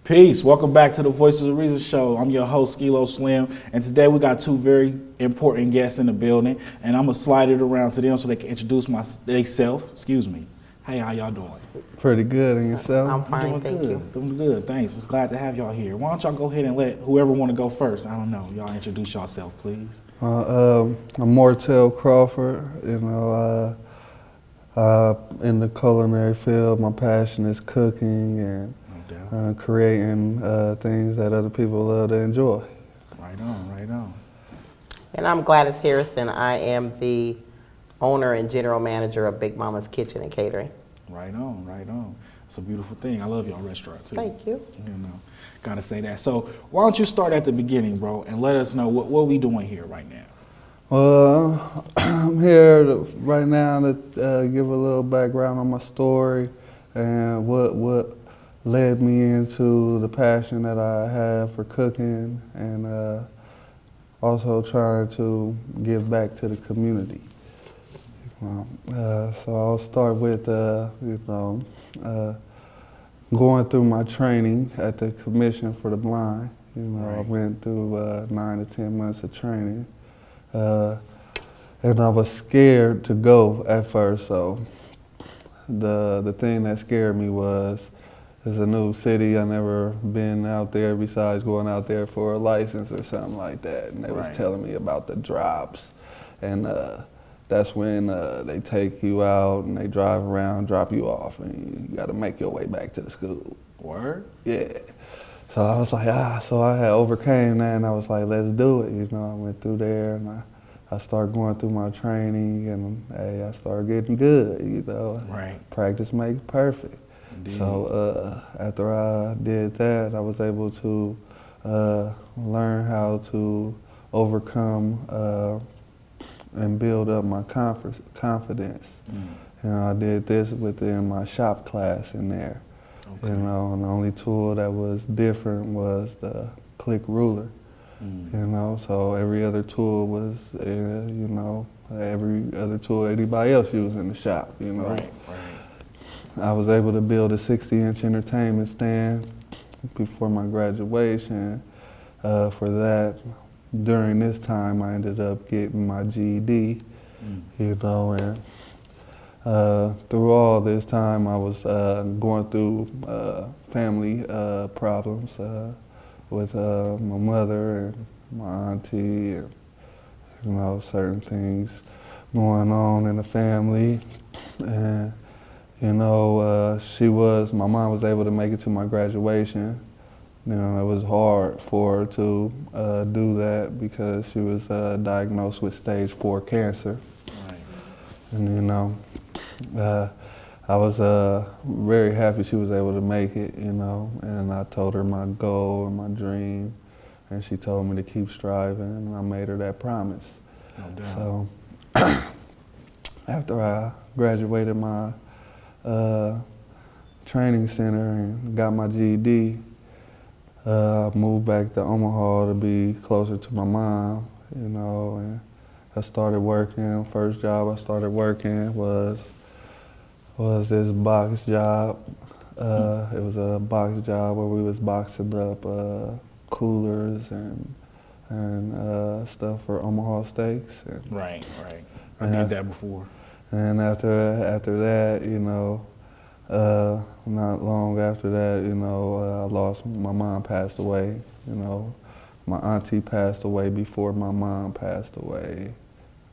Peace. Welcome back to the Voices of Reason show. I'm your host, Skilo Slim, and today we got two very important guests in the building, and I'm gonna slide it around to them so they can introduce themselves. Excuse me. Hey, how y'all doing? Pretty good, and yourself? I'm fine, Doing thank good. you. Doing good. Thanks. It's glad to have y'all here. Why don't y'all go ahead and let whoever want to go first? I don't know. Y'all introduce yourself, please. I'm Mortel, Crawford. In the culinary field, my passion is cooking and creating things that other people love to enjoy. Right on, right on. And I'm Gladys Harrison. I am the owner and general manager of Big Mama's Kitchen and Catering. Right on, right on. It's a beautiful thing. I love y'all restaurant too. Thank you. You know, gotta say that. So why don't you start at the beginning, bro, and let us know what we doing here right now. Well, I'm here right now to give a little background on my story and what led me into the passion that I have for cooking and also trying to give back to the community. So I'll start with, going through my training at the Commission for the Blind. I went through 9 to 10 months of training. And I was scared to go at first, so the thing that scared me was it's a new city. I never been out there besides going out there for a license or something like that. And they was telling me about the drops. And that's when they take you out and they drive around, drop you off, and you got to make your way back to the school. Word? Yeah. So I was like, so I had overcame that, and I was like, let's do it. I went through there, and I started going through my training, and I started getting good. Right. Practice makes perfect. Indeed. So after I did that, I was able to learn how to overcome and build up my confidence. And I did this within my shop class in there. Okay. And the only tool that was different was the click ruler. So every other tool was, every other tool anybody else used in the shop, Right. I was able to build a 60-inch entertainment stand before my graduation. For that, during this time, I ended up getting my GED, and through all this time, I was going through family problems with my mother and my auntie, and certain things going on in the family. And my mom was able to make it to my graduation. It was hard for her to do that because she was diagnosed with stage 4 cancer. Right. And I was very happy she was able to make it, and I told her my goal and my dream, and she told me to keep striving, and I made her that promise. No doubt. So after I graduated my training center and got my GED, I moved back to Omaha to be closer to my mom, and I started working. First job I started working was this box job. It was a box job where we was boxing up coolers and stuff for Omaha Steaks. Right. I did that before. And after that, not long after that, my mom passed away. My auntie passed away before my mom passed away.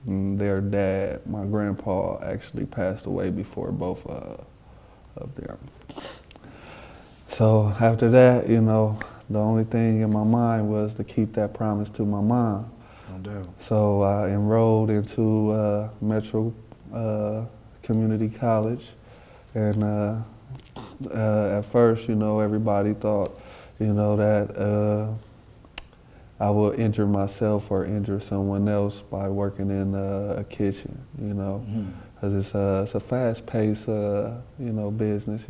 And their dad, my grandpa, actually passed away before both of them. So after that, the only thing in my mind was to keep that promise to my mom. No doubt. So I enrolled into Metro Community College, and at first, everybody thought, that I would injure myself or injure someone else by working in a kitchen, because it's a fast-paced, business.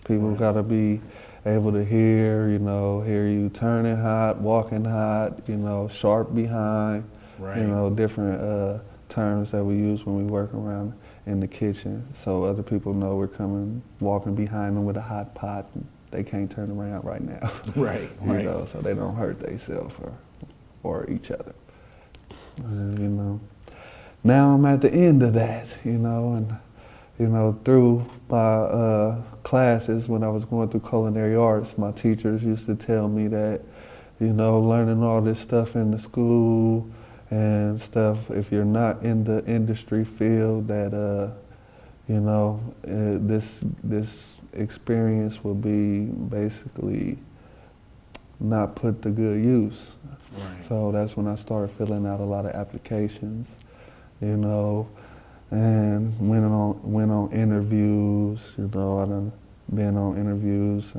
People gotta be able to hear you turning hot, walking hot, sharp behind, different terms that we use when we work around in the kitchen, so other people know we're walking behind them with a hot pot, they can't turn around right now. Right, You right. know, so they don't hurt themselves or each other. And, you know, now I'm at the end of that, you know, and, you know, through my classes when I was going through culinary arts, my teachers used to tell me that, you know, learning all this stuff in the school and stuff, if you're not in the industry field, that, you know, this experience will be basically not put to good use. Right. So that's when I started filling out a lot of applications, you know, and went on interviews. You know, I done been on interviews,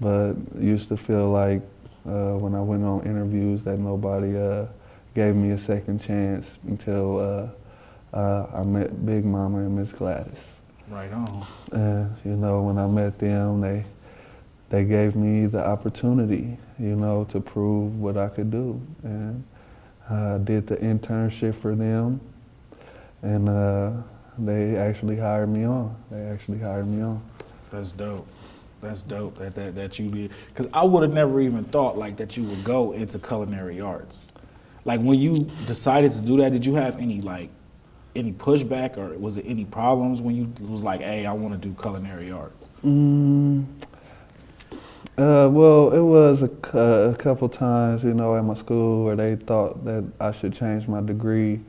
but used to feel like when I went on interviews that nobody gave me a second chance until I met Big Mama and Miss Gladys. Right on. And you know, when I met them, they gave me the opportunity, you know, to prove what I could do. And I did the internship for them, and they actually hired me on. That's dope. That's dope that you did. Because I would have never even thought like that you would go into culinary arts. Like when you decided to do that, did you have any pushback, or was it any problems when you was like, hey, I want to do culinary arts? Well, it was a couple times, you know, at my school where they thought that I should change my degree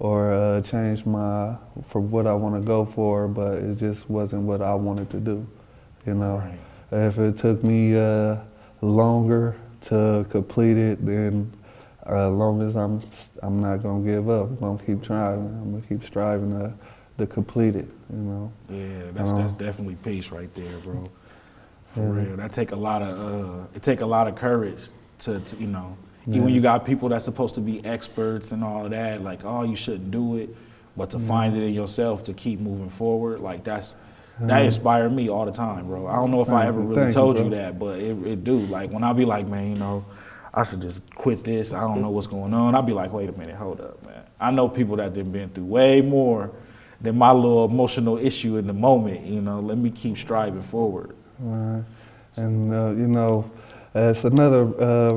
or change for what I want to go for, but it just wasn't what I wanted to do, you know. Right. If it took me longer to complete it, then as long as I'm not gonna give up. I'm gonna keep trying. I'm gonna keep striving to complete it, you know. Yeah, that's definitely peace right there, bro. For real, that take a lot of courage to you know. Even when you got people that's supposed to be experts and all of that, like, oh, you shouldn't do it, but to find it in yourself to keep moving forward, like that inspired me all the time, bro. I don't know if I ever really told you that, but it do. Like when I be like, man, you know, I should just quit this. I don't know what's going on. I'll be like, wait a minute, hold up, man. I know people that have been through way more than my little emotional issue in the moment, you know. Let me keep striving forward. Right. And, you know, that's another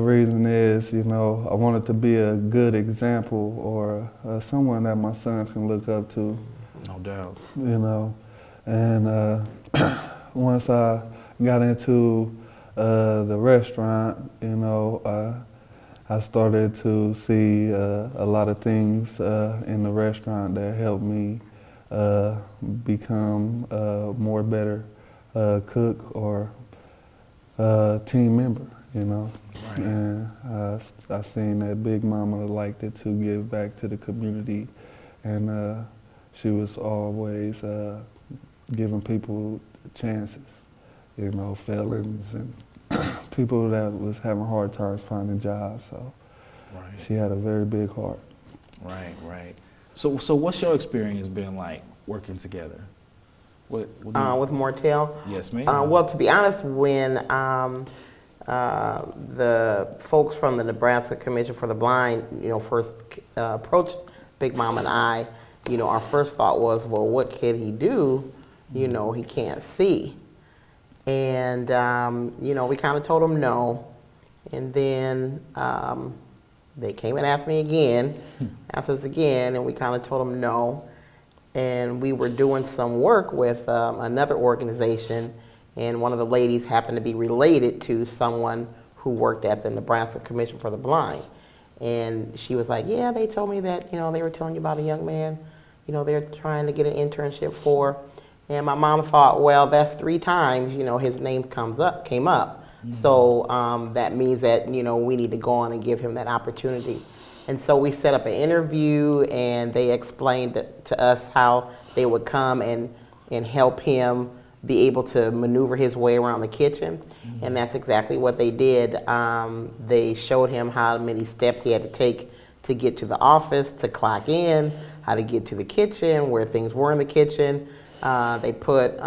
reason is, you know, I wanted to be a good example or someone that my son can look up to. No doubt. You know, and once I got into the restaurant, you know, I started to see a lot of things in the restaurant that helped me become more better cook or team member, you know. Right. And I seen that Big Mama liked it to give back to the community, and she was always giving people chances, you know, felons and people that was having hard times finding jobs. So Right. she had a very big heart. Right. So what's your experience been like working together? What do you, With Mortel. yes, ma'am. Well, to be honest, when the folks from the Nebraska Commission for the Blind, you know, first approached Big Mom and I, you know, our first thought was, well, what can he do? You know, he can't see. And, you know, we kind of told him no. And then they came and asked us again, and we kind of told them no. And we were doing some work with another organization, and one of the ladies happened to be related to someone who worked at the Nebraska Commission for the Blind. And she was like, yeah, they told me that, you know, they were telling you about a young man, you know, they're trying to get an internship for. And my mom thought, well, that's 3 times, you know, his name came up. Mm-hmm. So that means that, you know, we need to go on and give him that opportunity. And so we set up an interview, and they explained to us how they would come and help him be able to maneuver his way around the kitchen. Mm-hmm. And that's exactly what they did. They showed him how many steps he had to take to get to the office, to clock in, how to get to the kitchen, where things were in the kitchen. They put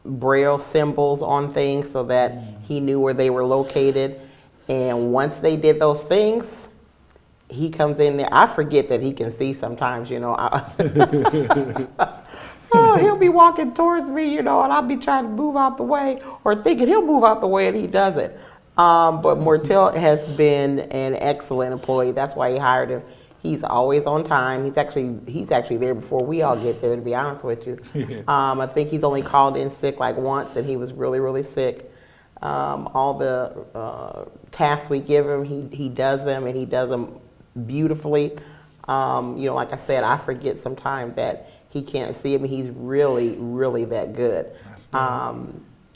Braille symbols on things so that he knew where they were located. And once they did those things, he comes in there. I forget that he can see sometimes, you know. oh, he'll be walking towards me, and I'll be trying to move out the way or thinking he'll move out the way and he doesn't. But Mortel has been an excellent employee. That's why he hired him. He's always on time. He's actually there before we all get there, to be honest with you. Yeah. I think he's only called in sick like once, and he was really, really sick. All the tasks we give him, he does them, and he does them beautifully. Like I said, I forget sometimes that he can't see him. He's really, really that good.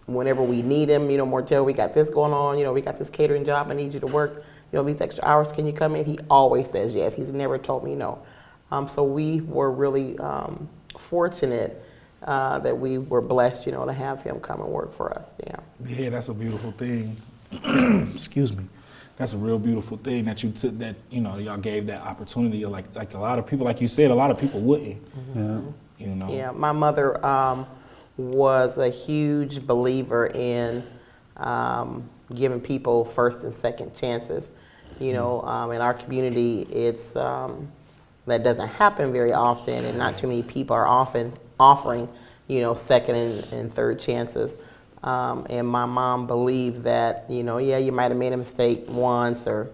Whenever we need him, Mortel, we got this going on, we got this catering job, I need you to work, these extra hours, can you come in? He always says yes. He's never told me no. So we were really fortunate that we were blessed, to have him come and work for us. Yeah. Yeah, that's a beautiful thing. Excuse me. That's a real beautiful thing that you took that, y'all gave that opportunity. Like a lot of people, like you said, a lot of people wouldn't. Yeah. Yeah, my mother was a huge believer in giving people first and second chances. In our community, it's that doesn't happen very often, and not too many people are often offering, second and third chances. And my mom believed that, you might have made a mistake once, or,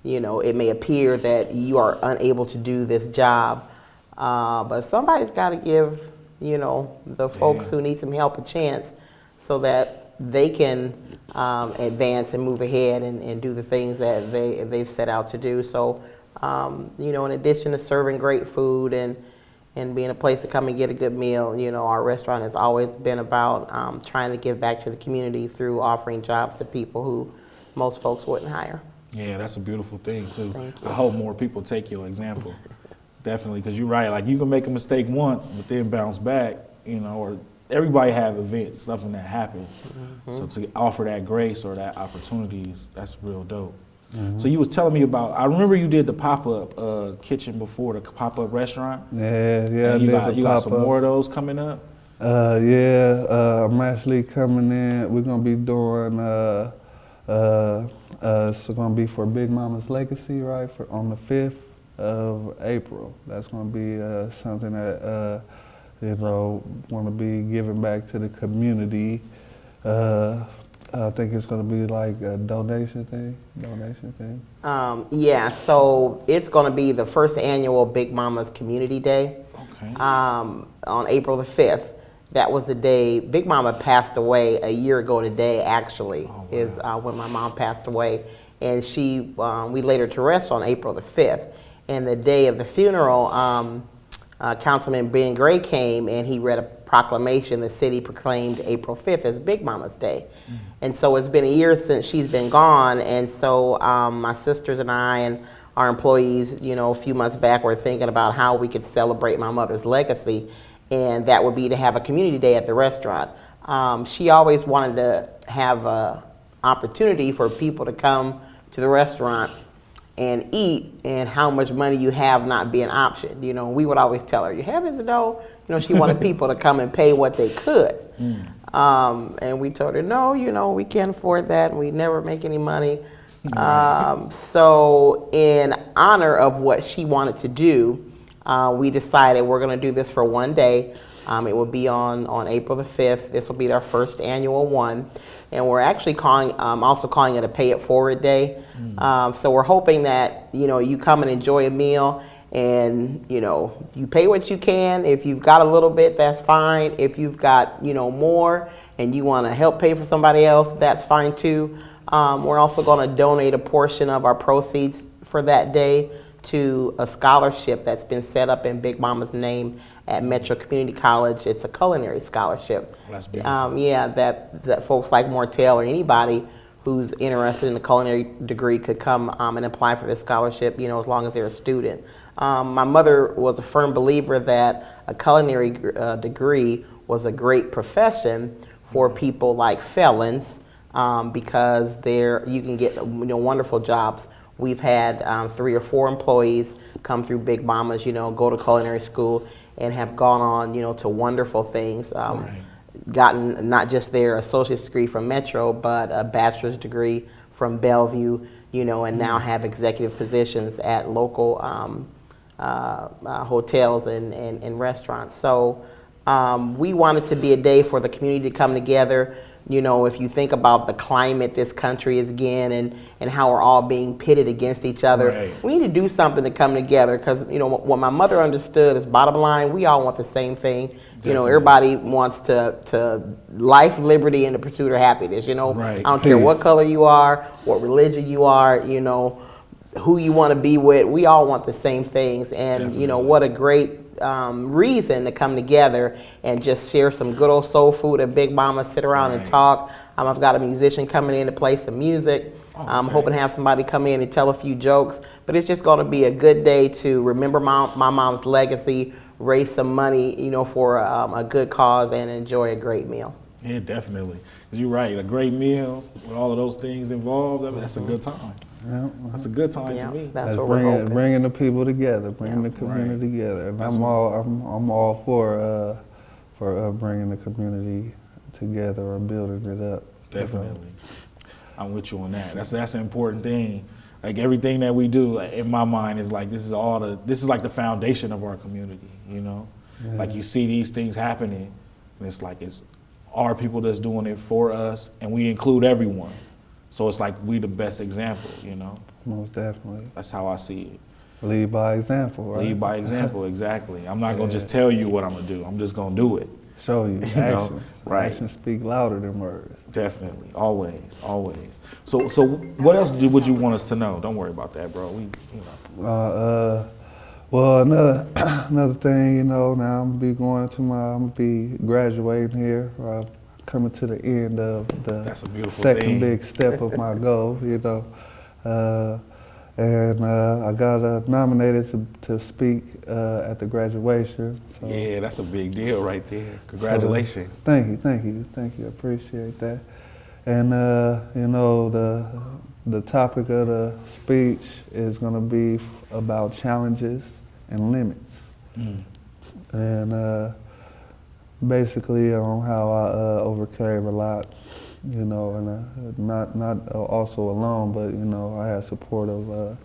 it may appear that you are unable to do this job, but somebody's got to give, the folks who need some help a chance so that they can advance and move ahead and do the things that they've set out to do. So, in addition to serving great food and being a place to come and get a good meal, our restaurant has always been about trying to give back to the community through offering jobs to people who most folks wouldn't hire. Yeah, that's a beautiful thing too. Thank you. I hope more people take your example. Definitely, because you're right. Like, you can make a mistake once, but then bounce back, or everybody have events, something that happens. So to offer that grace or that opportunity, that's real dope. So you was telling me about, I remember you did the pop-up kitchen before, the pop-up restaurant. Yeah. And you got some more of those coming up? I'm actually coming in. We're gonna be doing. It's gonna be for Big Mama's Legacy, right? On the 5th of April. That's gonna be something that want to be giving back to the community. I think it's going to be like a donation thing. Yeah, so it's going to be the first annual Big Mama's Community Day. Okay. On April the 5th. That was the day Big Mama passed away a year ago today, actually, is when my mom passed away. And we laid her to rest on April the 5th. And the day of the funeral, Councilman Ben Gray came and he read a proclamation. The city proclaimed April 5th as Big Mama's Day. And so it's been a year since she's been gone. And so my sisters and I and our employees, a few months back, were thinking about how we could celebrate my mother's legacy. And that would be to have a community day at the restaurant. She always wanted to have an opportunity for people to come to the restaurant and eat, and how much money you have not be an option. We would always tell her, you heavens no. She wanted people to come and pay what they could. And we told her, no, we can't afford that, and we never make any money. So in honor of what she wanted to do, we decided we're gonna do this for one day. It will be on April the 5th. This will be our first annual one. And we're actually also calling it a pay it forward day. So we're hoping that, you come and enjoy a meal and, you pay what you can. If you've got a little bit, that's fine. If you've got, more and you want to help pay for somebody else, that's fine too. We're also going to donate a portion of our proceeds for that day to a scholarship that's been set up in Big Mama's name at Metro Community College. It's a culinary scholarship. That's beautiful. That folks like Mortel or anybody who's interested in a culinary degree could come and apply for this scholarship, as long as they're a student. My mother was a firm believer that a culinary degree was a great profession for people like felons, because you can get wonderful jobs. We've had 3 or 4 employees come through Big Mama's, go to culinary school and have gone on, to wonderful things. Gotten not just their associate's degree from Metro, but a bachelor's degree from Bellevue, and now have executive positions at local hotels and restaurants. So We want it to be a day for the community to come together. You know, if you think about the climate this country is in and how we're all being pitted against each other, Right. we need to do something to come together because, you know, what my mother understood is bottom line, we all want the same thing. You know, Definitely. everybody wants to life, liberty, and the pursuit of happiness. You know, Right. I don't care what Peace. color you are, what religion you are, you know, who you want to be with. We all want the same things. And, you know, Definitely. what a great reason to come together and just share some good old soul food at Big Mama, sit around and Right. talk. I've got a musician coming in to play some music. I'm okay. hoping to have somebody come in and tell a few jokes. But it's just going to be a good day to remember my mom's legacy, raise some money, you know, for a good cause, and enjoy a great meal. Yeah, definitely. 'Cause you're right. A great meal with all of those things involved, that's a good time. Yeah. That's a good time Yeah, to me. that's That's what we're hoping. bringing the people together, bringing Yeah. the community Right. together, and That's I'm all for bringing the community together or building it up. you know. Definitely. I'm with you on that. That's an important thing. Like everything that we do, in my mind, is like this is like the foundation of our community. You know, Yeah. like you see these things happening, and it's like it's our people that's doing it for us, and we include everyone. So it's like we the best example. You know, Most definitely. that's how I see it. Lead by example, right? Lead by example, exactly. I'm not gonna just tell you what I'm gonna do. I'm just gonna do it. Show you know, actions. right. Actions speak louder than words. Definitely, always, always. So what else would you want us to know? Don't worry about that, bro. We, you know. Well, another thing, you know, now I'm gonna be graduating here. Coming to the end of the That's a beautiful second thing. big step of my goal, you know. And I got nominated to speak at the graduation. So, Yeah, that's a big deal right there. Congratulations. so, thank you. I appreciate that. And you know, the topic of the speech is going to be about challenges and limits, and basically on how I overcame a lot. You know, and not also alone, but you know, I had support of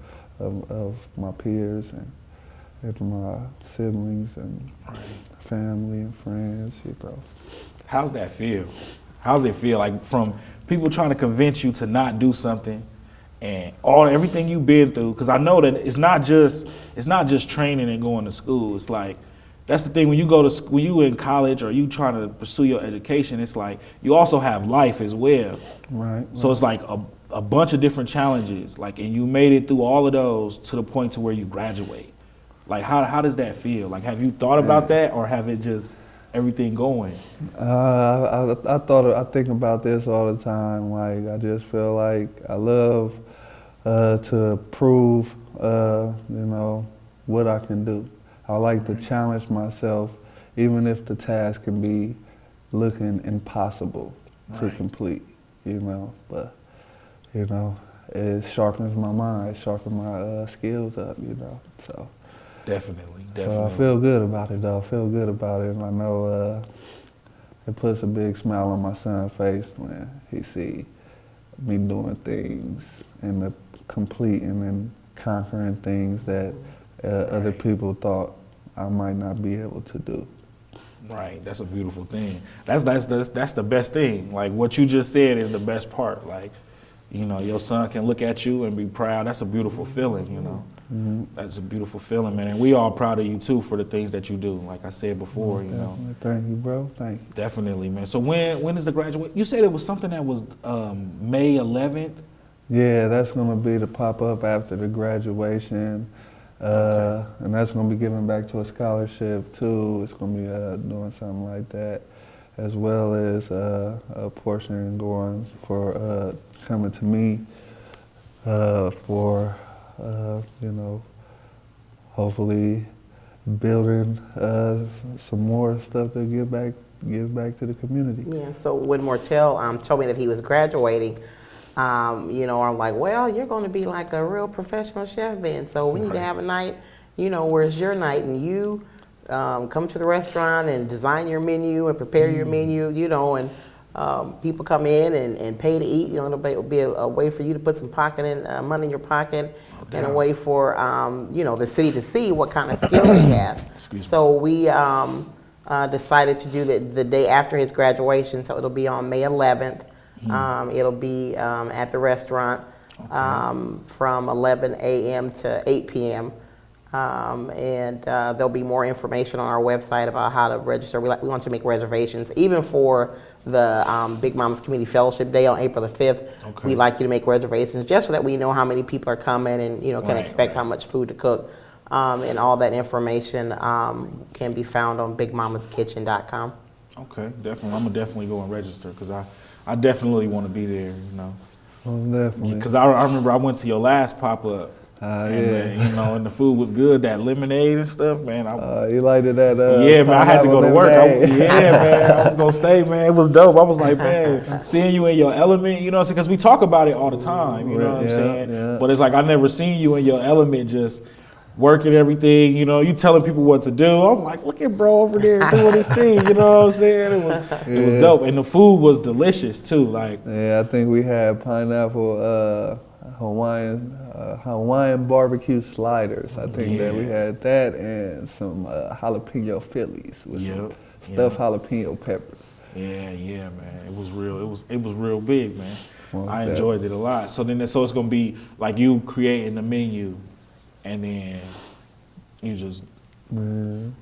my peers and my siblings and family and friends. You know, How's that feel? How's it feel like from people trying to convince you to not do something and everything you've been through? Because I know that it's not just training and going to school. It's like that's the thing when you in college or you trying to pursue your education. It's like you also have life as well. right? So it's like a bunch of different challenges. Like and you made it through all of those to the point to where you graduate. Like how does that feel? Like have you thought about that or have it just everything going? I think about this all the time. Like I just feel like I love to prove, you know, what I can do. I like to challenge myself, even if the task can be looking impossible to Right. complete. You know, but you know, it sharpens my mind, it sharpens my skills up. You know, so. Definitely. So I feel good about it, though. I feel good about it, and I know it puts a big smile on my son's face when he see me doing things and completing and conquering things that other people thought I might not be able to do. Right, that's a beautiful thing. That's the best thing. Like what you just said is the best part. Like, you know, your son can look at you and be proud. That's a beautiful feeling, you know. Mm-hmm. That's a beautiful feeling, man. And we all proud of you too for the things that you do. Like I said before, you know. Definitely. Thank you, bro. Thank you. Definitely, man. So when is the graduate? You said it was something that was May 11th. Yeah, that's gonna be the pop-up after the graduation. And that's gonna be giving back to a scholarship too. It's gonna be doing something like that, as well as a portion going for coming to me for you know, hopefully building some more stuff to give back to the community. Yeah, so when Mortel told me that he was graduating, you know, I'm like, well, you're going to be like a real professional chef then. So we need to have a night, you know, where's your night? And you come to the restaurant and design your menu and prepare your menu, you know, and people come in and pay to eat. You know, it'll be a way for you to put some money in your pocket, and a way for, you know, the city to see what kind of skill he has. Excuse me. So we decided to do the day after his graduation, so it'll be on May 11th. It'll be at the restaurant from 11 a.m. to 8 p.m. And there'll be more information on our website about how to register. We want to make reservations, even for the Big Mama's Community Fellowship Day on April the 5th. Okay. We'd like you to make reservations just so that we know how many people are coming and can expect how much food to cook. And all that information can be found on bigmamaskitchen.com. Okay, definitely. I'm gonna definitely go and register because I definitely want to be there. Definitely. Because I remember I went to your last pop up. And, and the food was good. That lemonade and stuff, man. You liked it that? Yeah, man. I had to go to work. Lemonade. Man. I was gonna stay, man. It was dope. I was like, man, seeing you in your element, because we talk about it all the time. You know what I'm saying? Yeah. But it's like I never seen you in your element, just working everything. You telling people what to do. I'm like, look at bro over there doing his thing. You know what I'm saying? It was dope, and the food was delicious too. Like, I think we had pineapple. Hawaiian barbecue sliders. I think that we had that and some jalapeno Phillies with some stuffed jalapeno peppers. Yeah, man. It was real. It was real big, man. I That. enjoyed it a lot. So it's gonna be like you creating the menu, and then you just.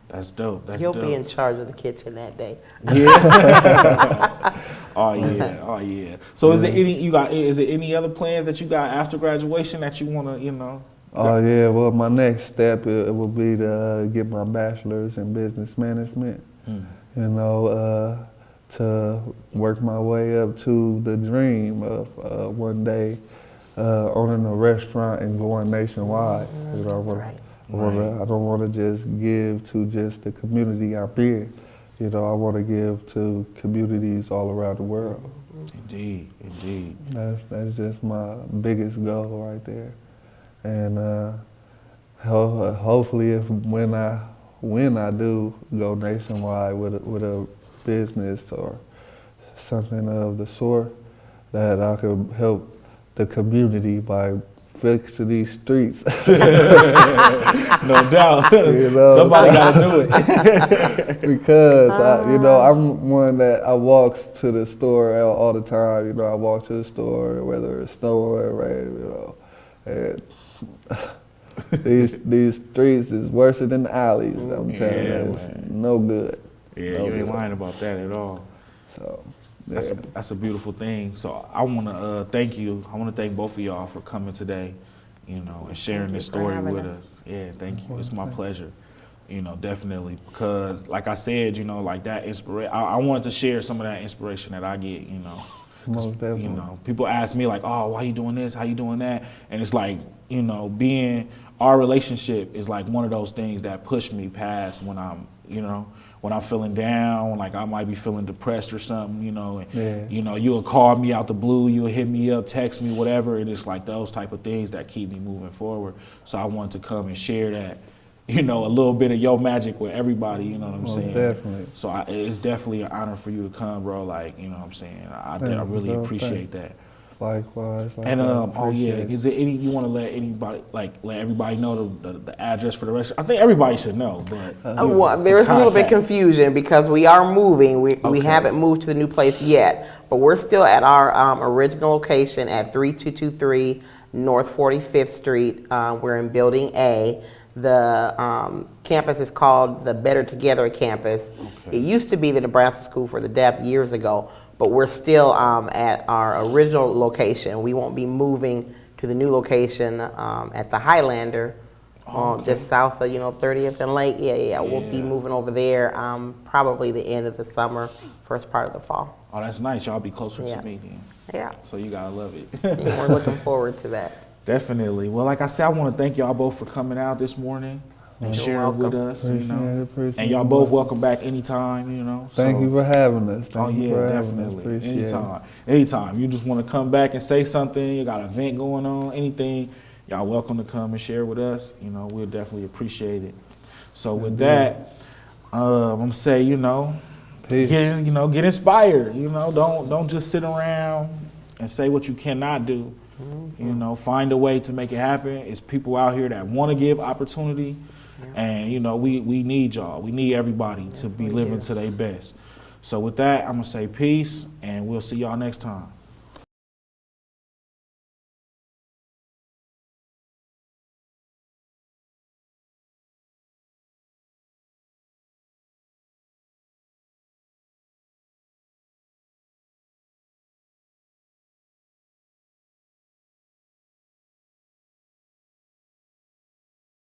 That's dope. He'll be in charge of the kitchen that day. Yeah. Oh yeah. So is there any other plans that you got after graduation that you wanna, Oh yeah, well my next step it will be to get my bachelor's in business management. To work my way up to the dream of one day owning a restaurant and going nationwide. I don't want to just give to just the community I'm in. I want to give to communities all around the world. Indeed. That's just my biggest goal right there. And hopefully, when I do go nationwide with a business or something of the sort, that I could help the community by fixing these streets. No doubt. Somebody got to do it. Because I'm one that I walks to the store all the time. I walk to the store whether it's snowing or rain. And these streets is worse than the alleys. I'm telling you, it's no good. Yeah, you ain't lying about that at all. So. That's a beautiful thing. So I want to thank you. I want to thank both of y'all for coming today, and sharing this story with us. Yeah, thank you. It's my pleasure. Definitely, because like I said, like that inspiration. I wanted to share some of that inspiration that I get. Most definitely. People ask me like, "Oh, why you doing this? How you doing that?" And it's like, being our relationship is like one of those things that push me past when I'm, when I'm feeling down, like I might be feeling depressed or something, and you'll call me out the blue, you'll hit me up, text me, whatever. And it's like those type of things that keep me moving forward. So I wanted to come and share that, a little bit of your magic with everybody, you know what I'm saying? Definitely. So it's definitely an honor for you to come, bro. Like, you know what I'm saying? I really appreciate that. Likewise. And is there any you want to let everybody know the address for the rest? I think everybody should know, but there is a little bit confusion because we are moving. We haven't moved to the new place yet, but we're still at our original location at 3223 North 45th Street. We're in Building A. The campus is called the Better Together campus. It used to be the Nebraska School for the Deaf years ago. But we're still at our original location. We won't be moving to the new location at the Highlander, just south of 30th and Lake. Yeah. We'll be moving over there probably the end of the summer, first part of the fall. Oh, that's nice. Y'all be closer to me then. Yeah. So you gotta love it. And we're looking forward to that. Definitely. Well, like I said, I want to thank y'all both for coming out this morning and sharing with us. Appreciate and y'all both welcome back anytime. Thank you for having us. Definitely. Anytime. You just want to come back and say something, you got an event going on, anything, y'all welcome to come and share with us. We'll definitely appreciate it. So with that, I'm gonna say, Peace. Get inspired. Don't just sit around and say what you cannot do. Find a way to make it happen. It's people out here that want to give opportunity. And you know, we need y'all. We need everybody to be living to their best. So with that, I'm gonna say peace, and we'll see y'all next time.